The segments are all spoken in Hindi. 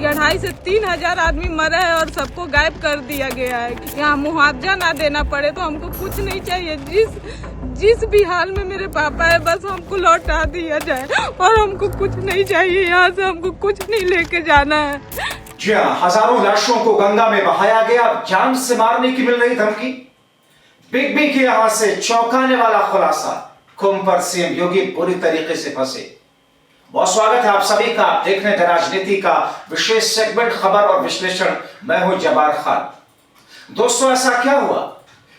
कि 2,500 से 3,000 आदमी मरा है और सबको गायब कर दिया गया है। यहाँ मुआवजा ना देना पड़े तो हमको कुछ नहीं चाहिए। जिस भी हाल में मेरे पापा है बस हमको लौटा दिया जाए और हमको कुछ नहीं चाहिए। यहाँ से हमको कुछ नहीं लेके जाना है। जी हाँ, हजारों लाशों को गंगा में बहाया गया, जान से मारने की मिल रही धमकी। बिग बी के यहां से चौंकाने वाला खुलासा, कुंभ पर सीएम योगी बुरी तरीके से फंसे। बहुत स्वागत है आप सभी का, आप देख रहे थे राजनीति का विशेष सेगमेंट खबर और विश्लेषण। मैं हूं जबार खान। दोस्तों, ऐसा क्या हुआ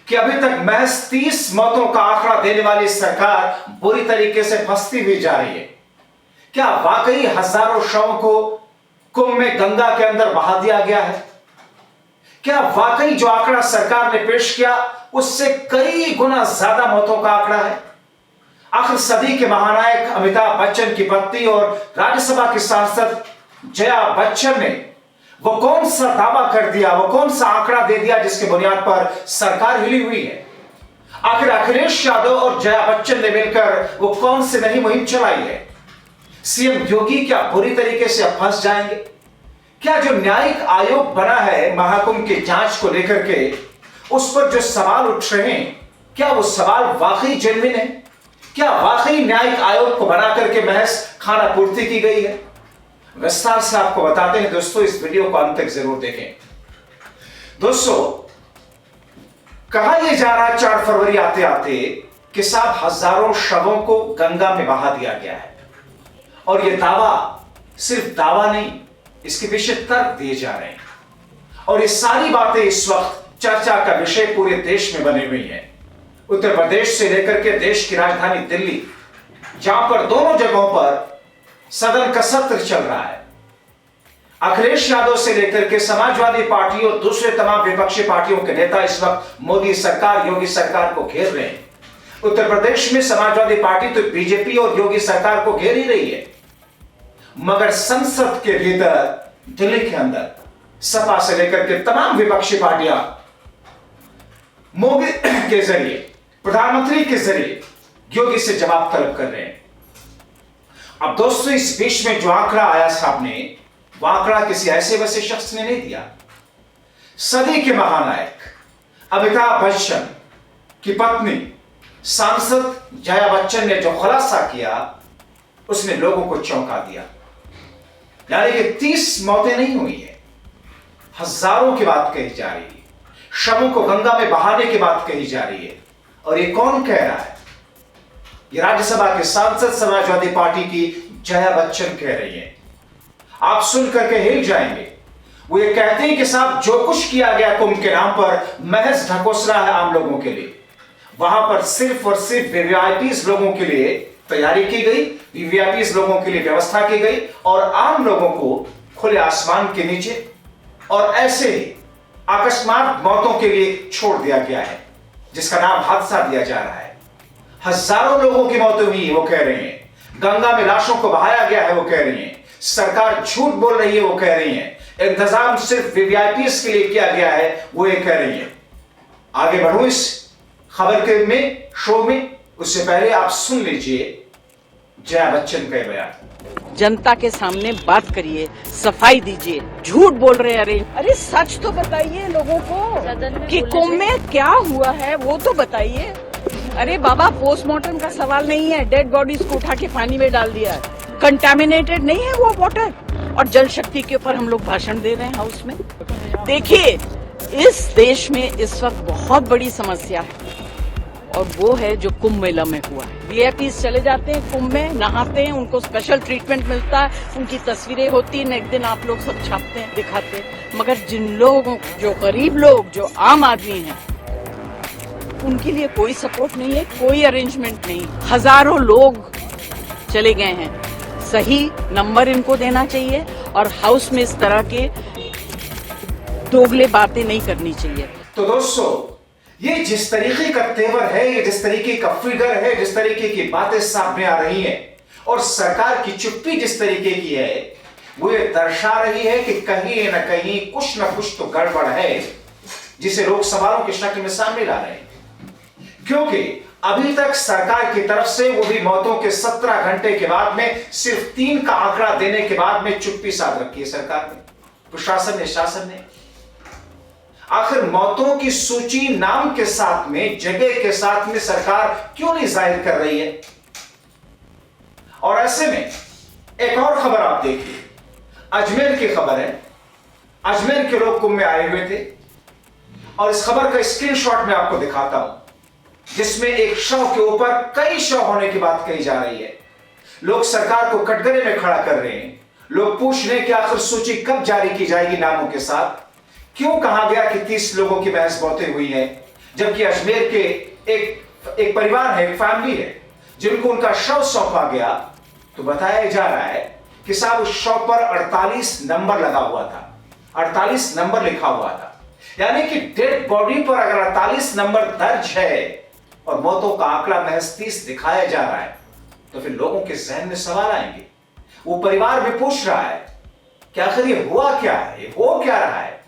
कि अभी तक महज 30 मौतों का आंकड़ा देने वाली सरकार बुरी तरीके से फंसती हुई जा रही है? क्या वाकई हजारों शवों को कुंभ में गंगा के अंदर बहा दिया गया है? क्या वाकई जो आंकड़ा सरकार ने पेश किया उससे कई गुना ज्यादा मौतों का आंकड़ा है? आखिर सदी के महानायक अमिताभ बच्चन की पत्नी और राज्यसभा की सांसद जया बच्चन ने वो कौन सा दावा कर दिया, वो कौन सा आंकड़ा दे दिया जिसके बुनियाद पर सरकार हिली हुई है? आखिर अखिलेश यादव और जया बच्चन ने मिलकर वो कौन सी नई मुहिम चलाई है? सीएम योगी क्या बुरी तरीके से अब फंस जाएंगे? क्या जो न्यायिक आयोग बना है महाकुंभ की जांच को लेकर के, उस पर जो सवाल उठ रहे हैं, क्या वो सवाल वाकई जेन्युइन है? क्या वाकई न्यायिक आयोग को बना करके महज खाना पूर्ति की गई है? विस्तार से आपको बताते हैं दोस्तों, इस वीडियो को अंत तक जरूर देखें। दोस्तों, कहा यह जा रहा है 4 फरवरी आते आते कि साहब हजारों शवों को गंगा में बहा दिया गया है, और यह दावा सिर्फ दावा नहीं, इसके पीछे तर्क दिए जा रहे हैं। और ये सारी बातें इस वक्त चर्चा का विषय पूरे देश में बनी हुई है। उत्तर प्रदेश से लेकर के देश की राजधानी दिल्ली, जहां पर दोनों जगहों पर सदन का सत्र चल रहा है। अखिलेश यादव से लेकर के समाजवादी पार्टी और दूसरे तमाम विपक्षी पार्टियों के नेता इस वक्त मोदी सरकार, योगी सरकार को घेर रहे हैं। उत्तर प्रदेश में समाजवादी पार्टी तो बीजेपी और योगी सरकार को घेर ही रही है, मगर संसद के भीतर दिल्ली के अंदर सपा से लेकर के तमाम विपक्षी पार्टियां मोदी के जरिए, प्रधानमंत्री के जरिए योगी से जवाब तलब कर रहे हैं। अब दोस्तों, इस बीच में जो आंकड़ा आया सामने, वह आंकड़ा किसी ऐसे वैसे शख्स ने नहीं दिया। सदी के महानायक अमिताभ बच्चन की पत्नी सांसद जया बच्चन ने जो खुलासा किया, उसने लोगों को चौंका दिया। यानी कि 30 मौतें नहीं हुई है, हजारों की बात कही जा रही है, शवों को गंगा में बहाने की बात कही जा रही है। और ये कौन कह रहा है? ये राज्यसभा के सांसद समाजवादी पार्टी की जया बच्चन कह रही है। आप सुन करके हिल जाएंगे। वो ये कहते हैं कि साहब जो कुछ किया गया कुंभ के नाम पर महज ढकोसला है आम लोगों के लिए। वहां पर सिर्फ और सिर्फ वीवीआईपी लोगों के लिए तैयारी की गई, वीवीआईपी लोगों के लिए व्यवस्था की गई, और आम लोगों को खुले आसमान के नीचे और ऐसे ही अकस्मात मौतों के लिए छोड़ दिया गया है, जिसका नाम हादसा दिया जा रहा है। हजारों लोगों की मौतें हुई, वो कह रहे हैं। गंगा में लाशों को बहाया गया है, वो कह रही हैं। सरकार झूठ बोल रही है, वो कह रही हैं। इंतजाम सिर्फ वीवीआईपी के लिए किया गया है, वो ये कह रही है। आगे बढ़ूं इस खबर के शो में, उससे पहले आप सुन लीजिए जया बच्चन का बयान। जनता के सामने बात करिए, सफाई दीजिए। झूठ बोल रहे हैं। अरे सच तो बताइए लोगों को कि कुंभ में क्या हुआ है, वो तो बताइए। अरे बाबा, पोस्टमार्टम का सवाल नहीं है, डेड बॉडीज को उठा के पानी में डाल दिया है। कंटामिनेटेड नहीं है वो वाटर। और जल शक्ति के ऊपर हम लोग भाषण दे रहे हैं हाउस में। देखिए, इस देश में इस वक्त बहुत बड़ी समस्या है, और वो है जो कुंभ मेला में हुआ है। वीआईपीज चले जाते हैं कुंभ में, नहाते हैं, उनको स्पेशल ट्रीटमेंट मिलता है, उनकी तस्वीरें होती हैं, नेक्स्ट दिन आप लोग सब छापते हैं, दिखाते हैं। मगर जिन लोगों, जो गरीब लोग, जो आम आदमी हैं, उनके लिए कोई सपोर्ट नहीं है, कोई अरेंजमेंट नहीं। हजारों लोग चले गए हैं। सही नंबर इनको देना चाहिए, और हाउस में इस तरह के दोगले बातें नहीं करनी चाहिए। तो दोस्तों, ये जिस तरीके का तेवर है, ये जिस तरीके का फिगर है, जिस तरीके की बातें सामने आ रही हैं, और सरकार की चुप्पी जिस तरीके की है, वो ये दर्शा रही है कि कहीं न कहीं कुछ न कुछ तो गड़बड़ है, जिसे लोग सवालों की शक्ल में सामने ला रहे हैं। क्योंकि अभी तक सरकार की तरफ से, वो भी मौतों के 17 घंटे के बाद में, सिर्फ 3 का आंकड़ा देने के बाद में चुप्पी साध रखी है सरकार ने। प्रशासन ने, शासन ने? आखिर मौतों की सूची नाम के साथ में, जगह के साथ में सरकार क्यों नहीं जाहिर कर रही है? और ऐसे में एक और खबर आप देखिए, अजमेर की खबर है। अजमेर के लोग कुंभ में आए हुए थे और इस खबर का स्क्रीनशॉट मैं आपको दिखाता हूं, जिसमें एक शव के ऊपर कई शव होने की बात कही जा रही है। लोग सरकार को कटघरे में खड़ा कर रहे हैं। लोग पूछ रहे हैं कि आखिर सूची कब जारी की जाएगी नामों के साथ। क्यों कहा गया कि 30 लोगों की बहस बहुते हुई है, जबकि अजमेर के एक परिवार है, एक फैमिली है, जिनको उनका शव सौंपा गया, तो बताया जा रहा है कि साहब उस शव पर 48 नंबर लगा हुआ था, 48 नंबर लिखा हुआ था। यानी कि डेड बॉडी पर अगर 48 नंबर दर्ज है और मौतों का आंकड़ा महज 30 दिखाया जा रहा है, तो फिर लोगों के जहन में सवाल आएंगे। वो परिवार भी पूछ रहा है कि आखिर ये हुआ क्या है, ये हो क्या रहा है?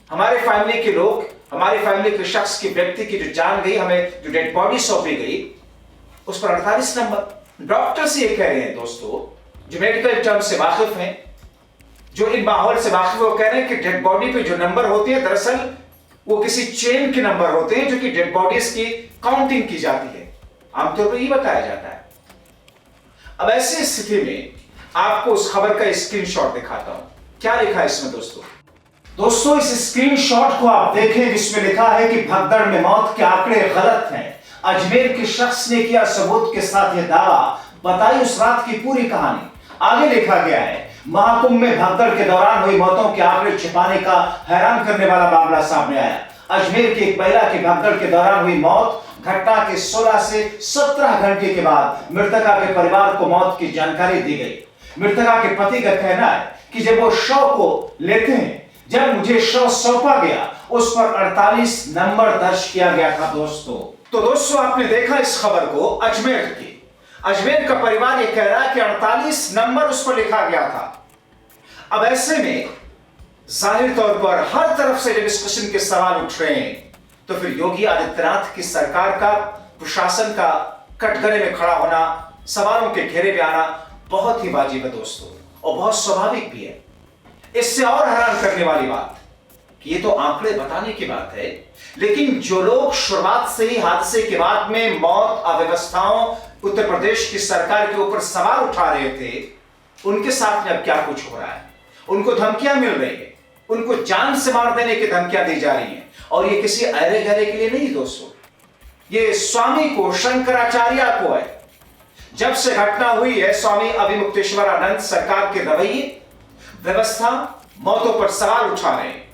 हमारे फैमिली के लोग, हमारे फैमिली के शख्स की, व्यक्ति की जो जान गई, हमें जो डेड बॉडी सौंपी गई, उस पर 48 नंबर। डॉक्टर्स ये कह रहे हैं दोस्तों, जो मेडिकल टर्म से वाकिफ हैं, जो इन माहौल से वाकिफ, वो कह रहे हैं कि डेड बॉडी पे जो नंबर होते हैं, दरअसल वो किसी चेन के नंबर होते हैं, जो कि डेड बॉडीज की काउंटिंग की जाती है। आमतौर पर ये बताया जाता है। अब ऐसी स्थिति में आपको उस खबर का स्क्रीनशॉट दिखाता हूं। क्या लिखा है इसमें दोस्तों, इस स्क्रीनशॉट को आप देखें, जिसमें लिखा है कि भगदड़ में मौत के आंकड़े गलत हैं। अजमेर के शख्स ने किया सबूत के साथ यह दावा, बताई उस रात की पूरी कहानी। आगे लिखा गया है, महाकुंभ में भगदड़ के दौरान हुई मौतों के आंकड़े छिपाने का हैरान करने वाला मामला सामने आया। अजमेर की एक महिला की भगदड़ के दौरान हुई मौत, घटना के 16 से 17 घंटे के बाद मृतका के परिवार को मौत की जानकारी दी गई। मृतका के पति का कहना है कि जब वो शव को लेते हैं, जब मुझे शव सौंपा गया, उस पर 48 नंबर दर्ज किया गया था दोस्तों। तो दोस्तों, आपने देखा इस खबर को, अजमेर की, अजमेर का परिवार ये कह रहा है कि 48 नंबर उस पर लिखा गया था। अब ऐसे में जाहिर तौर पर हर तरफ से जब इस क्वेश्चन के सवाल उठ रहे हैं, तो फिर योगी आदित्यनाथ की सरकार का, प्रशासन का कटघरे में खड़ा होना, सवालों के घेरे में आना बहुत ही वाजिब है दोस्तों, और बहुत स्वाभाविक भी है। इससे और हैरान करने वाली बात कि ये तो आंकड़े बताने की बात है, लेकिन जो लोग शुरुआत से ही हादसे के बाद में मौत, अव्यवस्थाओं, उत्तर प्रदेश की सरकार के ऊपर सवाल उठा रहे थे, उनके साथ में अब क्या कुछ हो रहा है? उनको धमकियां मिल रही है, उनको जान से मार देने की धमकियां दी जा रही हैं। और ये किसी अरे गहरे के लिए नहीं दोस्तों, ये स्वामी को, शंकराचार्य को है। जब से घटना हुई है, स्वामी अभिमुक्तेश्वरानंद सरकार के रवैये, व्यवस्था, मौतों पर सवाल उठा रहे हैं।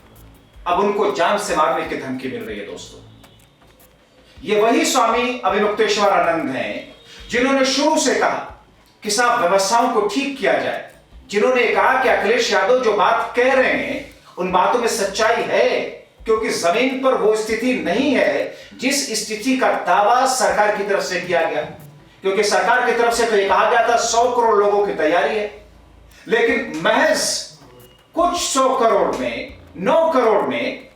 अब उनको जान से मारने की धमकी मिल रही है दोस्तों। ये वही स्वामी अभिमुक्तेश्वरानंद हैं जिन्होंने शुरू से कहा कि साहब व्यवस्थाओं को ठीक किया जाए, जिन्होंने कहा कि अखिलेश यादव जो बात कह रहे हैं उन बातों में सच्चाई है, क्योंकि जमीन पर वो स्थिति नहीं है जिस स्थिति का दावा सरकार की तरफ से किया गया। क्योंकि सरकार की तरफ से तो ये कहा गया था 100 करोड़ लोगों की तैयारी है, लेकिन महज कुछ 100 करोड़ में, 9 करोड़ में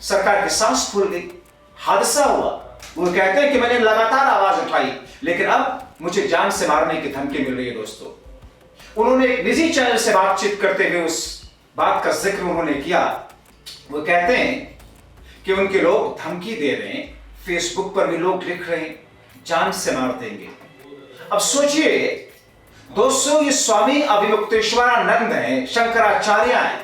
सरकार की सांस फूल गई, हादसा हुआ। वो कहते हैं कि मैंने लगातार आवाज उठाई, लेकिन अब मुझे जान से मारने की धमकी मिल रही है दोस्तों। उन्होंने एक निजी चैनल से बातचीत करते हुए उस बात का जिक्र उन्होंने किया। वो कहते हैं कि उनके लोग धमकी दे रहे हैं, फेसबुक पर भी लोग लिख रहे हैं जान से मार देंगे। अब सोचिए दोस्तों, ये स्वामी अभिमुक्तेश्वरानंद हैं, शंकराचार्य हैं,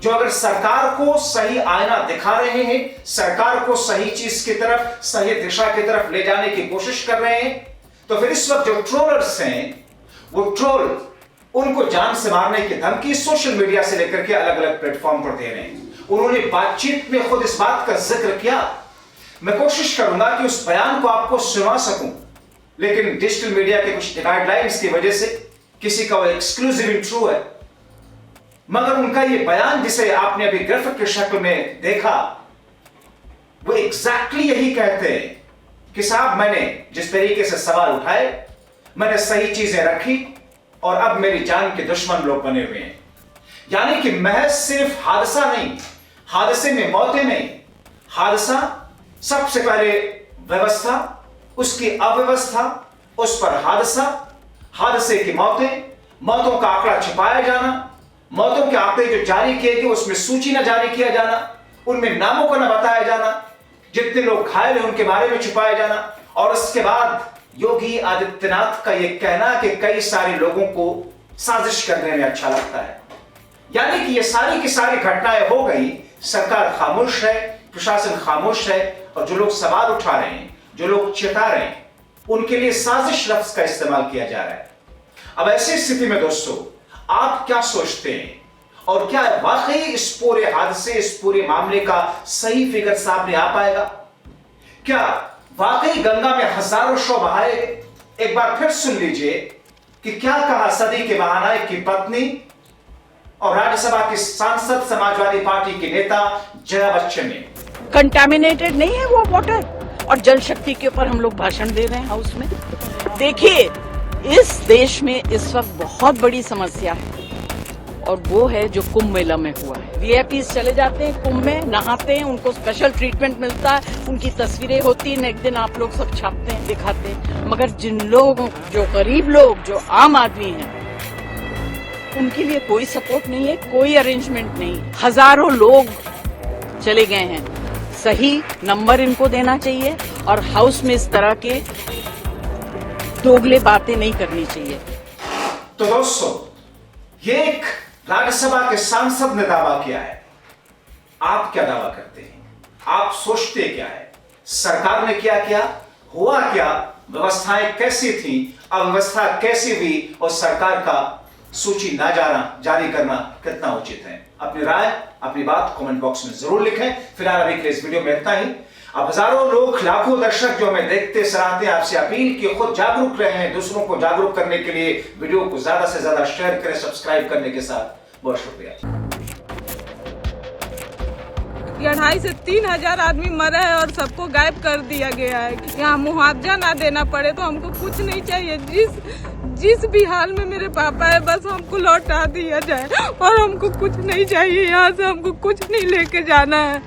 जो अगर सरकार को सही आईना दिखा रहे हैं, सरकार को सही चीज की तरफ, सही दिशा की तरफ ले जाने की कोशिश कर रहे हैं, तो फिर इस वक्त जो ट्रोलर्स हैं, वो ट्रोल उनको जान से मारने की धमकी सोशल मीडिया से लेकर के अलग अलग प्लेटफॉर्म पर दे रहे हैं। उन्होंने बातचीत में खुद इस बात का जिक्र किया। मैं कोशिश करूंगा कि उस बयान को आपको सुना सकूं, लेकिन डिजिटल मीडिया के कुछ गाइडलाइंस की वजह से किसी का वो एक्सक्लूसिव इंटरव्यू है, मगर उनका ये बयान जिसे आपने अभी ग्राफिक की शक्ल में देखा, वो एग्जैक्टली यही कहते हैं कि साहब मैंने जिस तरीके से सवाल उठाए, मैंने सही चीजें रखी और अब मेरी जान के दुश्मन लोग बने हुए हैं। यानी कि महज सिर्फ हादसा नहीं, हादसे में मौतें नहीं, हादसा सबसे पहले व्यवस्था, उसकी अव्यवस्था, उस पर हादसा, हादसे की मौतें, मौतों का आंकड़ा छिपाया जाना, मौतों के आंकड़े जो जारी किए गए उसमें सूची न जारी किया जाना, उनमें नामों को न बताया जाना, जितने लोग घायल हैं उनके बारे में छुपाया जाना, और उसके बाद योगी आदित्यनाथ का यह कहना कि कई सारे लोगों को साजिश करने में अच्छा लगता है। यानी कि ये सारी की सारी घटनाएं हो गई, सरकार खामोश है, प्रशासन खामोश है, और जो लोग सवाल उठा रहे हैं, जो लोग चिता रहे हैं, उनके लिए साजिश लफ्ज का इस्तेमाल किया जा रहा है। अब ऐसी स्थिति में दोस्तों आप क्या सोचते हैं, और क्या वाकई इस पूरे हादसे, इस पूरे मामले का सही फिगर सामने आ पाएगा? क्या वाकई गंगा में हजारों शव बहाएंगे? एक बार फिर सुन लीजिए कि क्या कहा सदी के महानायक की पत्नी और राज्यसभा की सांसद समाजवादी पार्टी के नेता जया बच्चन ने। कंटामिनेटेड नहीं है वो वाटर, और जल शक्ति के ऊपर हम लोग भाषण दे रहे हैं हाउस में। देखिए, इस देश में इस वक्त बहुत बड़ी समस्या है, और वो है जो कुंभ मेला में हुआ है। वीआईपीज चले जाते हैं कुंभ में, नहाते हैं, उनको स्पेशल ट्रीटमेंट मिलता है, उनकी तस्वीरें होती हैं, नेक्स्ट दिन आप लोग सब छापते हैं, दिखाते हैं। मगर जिन लोगों, जो गरीब लोग, जो आम आदमी हैं, उनके लिए कोई सपोर्ट नहीं है, कोई अरेंजमेंट नहीं। हजारों लोग चले गए हैं। सही नंबर इनको देना चाहिए, और हाउस में इस तरह के दोगले बातें नहीं करनी चाहिए। तो दोस्तों, ये एक राज्यसभा के सांसद ने दावा किया है। आप क्या दावा करते हैं? आप सोचते क्या है? सरकार ने क्या किया? हुआ क्या? व्यवस्थाएं कैसी थी? अव्यवस्था कैसी हुई? और सरकार का सूची ना जारी करना कितना उचित है? अपनी राय, अपनी बात कमेंट बॉक्स में जरूर लिखें। फिलहाल अभी के लिए इस वीडियो में इतना ही। अब हजारों लोग, लाखों दर्शक जो हमें देखते सराहते हैं, आपसे अपील कि खुद जागरूक रहे हैं। दूसरों को जागरूक करने के लिए वीडियो को ज्यादा से ज्यादा शेयर करें, सब्सक्राइब करने के साथ। बहुत शुक्रिया। 2,500 से 3,000 आदमी मरे हैं और सबको गायब कर दिया गया है। यहाँ मुआवजा ना देना पड़े तो हमको कुछ नहीं चाहिए। जिस भी हाल में मेरे पापा है, बस हमको लौटा दिया जाए, और हमको कुछ नहीं चाहिए। यहाँ से हमको कुछ नहीं लेके जाना है।